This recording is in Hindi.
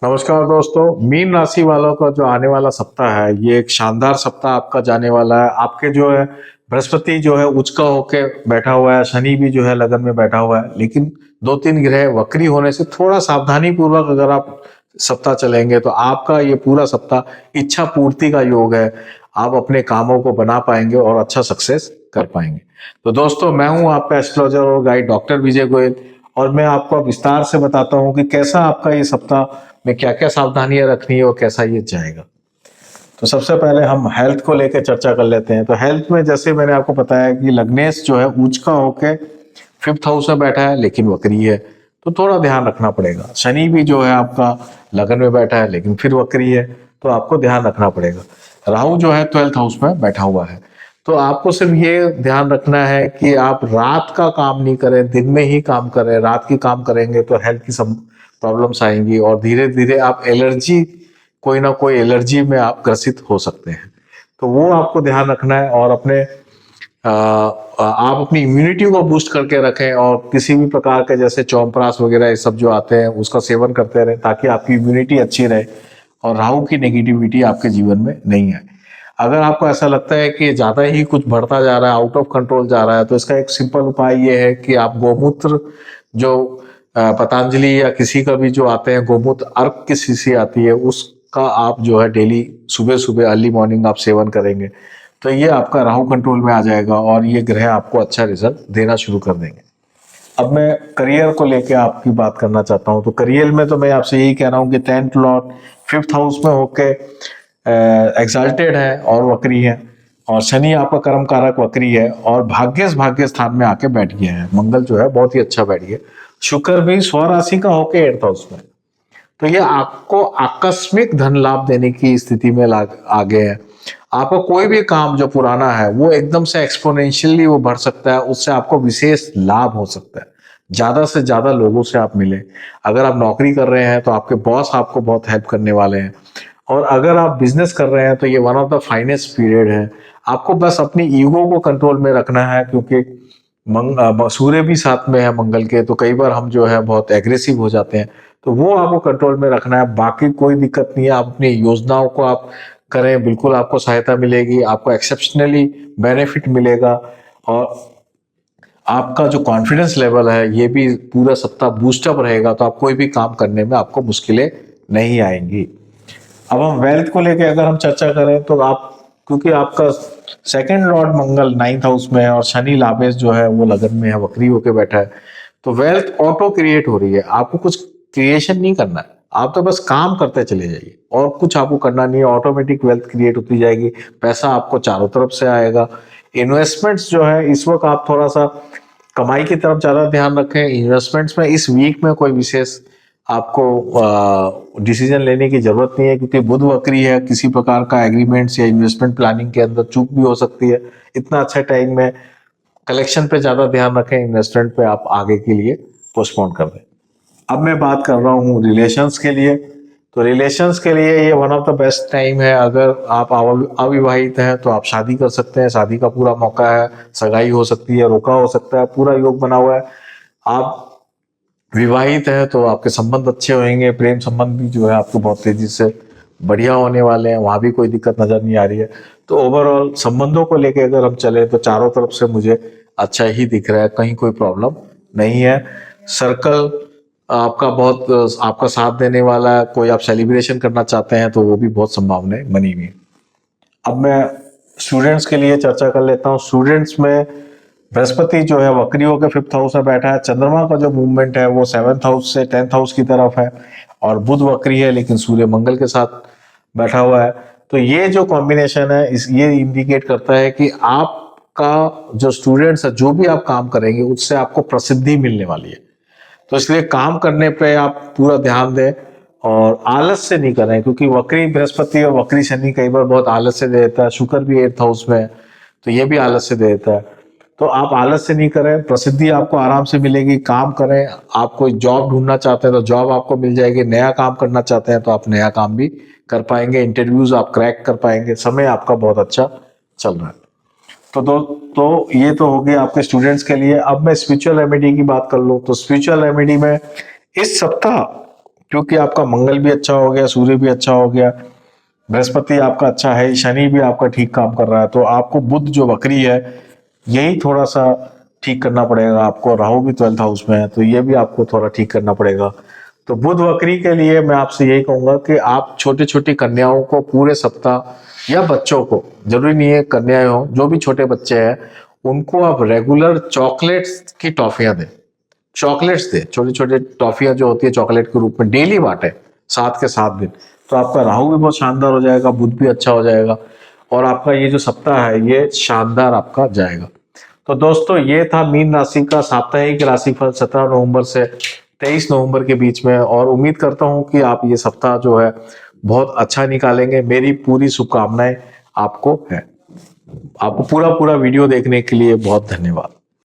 नमस्कार दोस्तों। मीन राशि वालों का जो आने वाला सप्ताह है, ये एक शानदार सप्ताह आपका जाने वाला है। आपके जो है बृहस्पति जो है उच्च का होके बैठा हुआ है, शनि भी जो है लगन में बैठा हुआ है, लेकिन दो तीन ग्रह वक्री होने से थोड़ा सावधानी पूर्वक अगर आप सप्ताह चलेंगे तो आपका ये पूरा सप्ताह इच्छा पूर्ति का योग है। आप अपने कामों को बना पाएंगे और अच्छा सक्सेस कर पाएंगे। तो दोस्तों, मैं हूं आपका एस्ट्रोलॉजर और गाइड डॉक्टर विजय गोयल, और मैं आपको विस्तार से बताता हूं कि कैसा आपका ये सप्ताह में क्या क्या सावधानियां रखनी है और कैसा ये जाएगा। तो सबसे पहले हम हेल्थ को लेकर चर्चा कर लेते हैं। तो हेल्थ में जैसे मैंने आपको बताया कि लग्नेश जो है उच्च का होके फिफ्थ हाउस में बैठा है लेकिन वक्री है, तो थोड़ा ध्यान रखना पड़ेगा। शनि भी जो है आपका लगन में बैठा है लेकिन फिर वक्री है, तो आपको ध्यान रखना पड़ेगा। राहु जो है ट्वेल्थ हाउस में बैठा हुआ है, तो आपको सिर्फ ये ध्यान रखना है कि आप रात का काम नहीं करें, दिन में ही काम करें। रात की काम करेंगे तो हेल्थ की सब प्रॉब्लम्स आएंगी और धीरे धीरे आप एलर्जी, कोई ना कोई एलर्जी में आप ग्रसित हो सकते हैं। तो वो आपको ध्यान रखना है और अपने आप अपनी इम्यूनिटी को बूस्ट करके रखें और किसी भी प्रकार के जैसे च्यवनप्राश वगैरह ये सब जो आते हैं उसका सेवन करते रहें, ताकि आपकी इम्यूनिटी अच्छी रहे और राहु की नेगेटिविटी आपके जीवन में नहीं आए। अगर आपको ऐसा लगता है कि ज़्यादा ही कुछ बढ़ता जा रहा है, आउट ऑफ कंट्रोल जा रहा है, तो इसका एक सिंपल उपाय ये है कि आप गोमूत्र जो पतंजलि या किसी का भी जो आते हैं गोमूत्र अर्क की शीशी आती है, उसका आप जो है डेली सुबह सुबह अर्ली मॉर्निंग आप सेवन करेंगे तो ये आपका राहु कंट्रोल में आ जाएगा और ये ग्रह आपको अच्छा रिजल्ट देना शुरू कर देंगे। अब मैं करियर को लेके आपकी बात करना चाहता हूँ। तो करियर में तो मैं आपसे यही कह रहा हूँ कि 10th लॉर्ड फिफ्थ हाउस में होके एक्साल्टेड है और वक्री है, और शनि आपका कर्म कारक वक्री है और भाग्य स्थान में आके बैठ गया है। मंगल जो है बहुत ही अच्छा बैठ गया। शुक्र भी स्वराशि का होके 8th हाउस में, तो ये आपको आकस्मिक धन लाभ देने की स्थिति में आ गए हैं। आपको कोई भी काम जो पुराना है वो एकदम से एक्सपोनेंशियली वो बढ़ सकता है, उससे आपको विशेष लाभ हो सकता है। ज्यादा से ज्यादा लोगों से आप मिले। अगर आप नौकरी कर रहे हैं तो आपके बॉस आपको बहुत हेल्प करने वाले हैं, और अगर आप बिजनेस कर रहे हैं तो ये one of the finest period है। आपको बस अपनी ईगो को कंट्रोल में रखना है, क्योंकि सूर्य भी साथ में है मंगल के, तो कई बार हम जो है बहुत एग्रेसिव हो जाते हैं, तो वो आपको कंट्रोल में रखना है। बाकी कोई दिक्कत नहीं है, आप अपनी योजनाओं को आप करें, बिल्कुल आपको सहायता मिलेगी, आपको एक्सेप्शनली बेनिफिट मिलेगा और आपका जो कॉन्फिडेंस लेवल है ये भी पूरा सप्ताह बूस्टअप रहेगा, तो आप कोई भी काम करने में आपको मुश्किलें नहीं आएंगी। अब हम वेल्थ को लेके अगर हम चर्चा करें तो आप, क्योंकि आपका सेकंड लॉर्ड मंगल 9th हाउस में है और शनि लाभेश जो है वो लगन में है, वक्री होके बैठा है, तो वेल्थ ऑटो क्रिएट हो रही है। आपको कुछ क्रिएशन नहीं करना है, आप तो बस काम करते चले जाइए और कुछ आपको करना नहीं है। ऑटोमेटिक वेल्थ क्रिएट होती जाएगी, पैसा आपको चारों तरफ से आएगा। इन्वेस्टमेंट्स जो है इस वक्त आप थोड़ा सा कमाई की तरफ ज्यादा ध्यान रखें। इन्वेस्टमेंट्स में इस वीक में कोई विशेष आपको डिसीजन लेने की जरूरत नहीं है, क्योंकि बुध वक्री है। किसी प्रकार का एग्रीमेंट्स या इन्वेस्टमेंट प्लानिंग के अंदर चूक भी हो सकती है। इतना अच्छा टाइम में कलेक्शन पे ज्यादा ध्यान रखें, इन्वेस्टमेंट पे आप आगे के लिए पोस्टपोन कर दें। अब मैं बात कर रहा हूँ रिलेशंस के लिए। तो रिलेशंस के लिए ये one of the best time है। अगर आप अविवाहित हैं तो आप शादी कर सकते हैं, शादी का पूरा मौका है। सगाई हो सकती है, रोका हो सकता है, पूरा योग बना हुआ है। आप विवाहित है तो आपके संबंध अच्छे होंगे, प्रेम संबंध भी जो है आपको बहुत तेजी से बढ़िया होने वाले हैं, वहां भी कोई दिक्कत नजर नहीं आ रही है। तो ओवरऑल संबंधों को लेके अगर हम चले तो चारों तरफ से मुझे अच्छा ही दिख रहा है, कहीं कोई प्रॉब्लम नहीं है। सर्कल आपका बहुत आपका साथ देने वाला है। कोई आप सेलिब्रेशन करना चाहते हैं तो वो भी बहुत संभावनाएं बनी हुई है। अब मैं स्टूडेंट्स के लिए चर्चा कर लेता हूँ। स्टूडेंट्स में बृहस्पति जो है वक्री होकर फिफ्थ हाउस में बैठा है। चंद्रमा का जो मूवमेंट है वो 7th हाउस से 10th हाउस की तरफ है, और बुध वक्री है लेकिन सूर्य मंगल के साथ बैठा हुआ है। तो ये जो कॉम्बिनेशन है ये इंडिकेट करता है कि आपका जो स्टूडेंट्स है, जो भी आप काम करेंगे उससे आपको प्रसिद्धि मिलने वाली है। तो इसलिए काम करने पे आप पूरा ध्यान दें और आलस से नहीं करें, क्योंकि वक्री बृहस्पति और वक्री शनि कई बार बहुत आलस से दे देता है। शुक्र भी 8th हाउस में है तो ये भी आलस से दे देता है। तो आप आलस से नहीं करें, प्रसिद्धि आपको आराम से मिलेगी। काम करें। आप कोई जॉब ढूंढना चाहते हैं तो जॉब आपको मिल जाएगी। नया काम करना चाहते हैं तो आप नया काम भी कर पाएंगे। इंटरव्यूज आप क्रैक कर पाएंगे। समय आपका बहुत अच्छा चल रहा है। तो ये तो हो गया आपके स्टूडेंट्स के लिए। अब मैं स्पिरिचुअल रेमेडी की बात कर लूं तो स्पिरिचुअल रेमेडी में इस सप्ताह क्योंकि आपका मंगल भी अच्छा हो गया, सूर्य भी अच्छा हो गया, बृहस्पति आपका अच्छा है, शनि भी आपका ठीक काम कर रहा है, तो आपको बुध जो वक्री है यही थोड़ा सा ठीक करना पड़ेगा आपको। राहु भी 12th हाउस में है, तो ये भी आपको थोड़ा ठीक करना पड़ेगा। तो बुध वक्री के लिए मैं आपसे यही कहूंगा कि आप छोटी छोटी कन्याओं को पूरे सप्ताह, या बच्चों को, जरूरी नहीं है कन्याएं हो, जो भी छोटे बच्चे हैं उनको आप रेगुलर चॉकलेट्स की टॉफियां दें। चॉकलेट्स दे, छोटी छोटी टॉफियां जो होती है चॉकलेट के रूप में डेली बांटे 7 के 7 दिन। तो आपका राहु भी बहुत शानदार हो जाएगा, बुध भी अच्छा हो जाएगा, और आपका ये जो सप्ताह है ये शानदार आपका जाएगा। तो दोस्तों ये था मीन राशि का साप्ताहिक राशिफल 17 नवंबर से 23 नवंबर के बीच में, और उम्मीद करता हूं कि आप ये सप्ताह जो है बहुत अच्छा निकालेंगे। मेरी पूरी शुभकामनाएं आपको है। आपको पूरा पूरा वीडियो देखने के लिए बहुत धन्यवाद।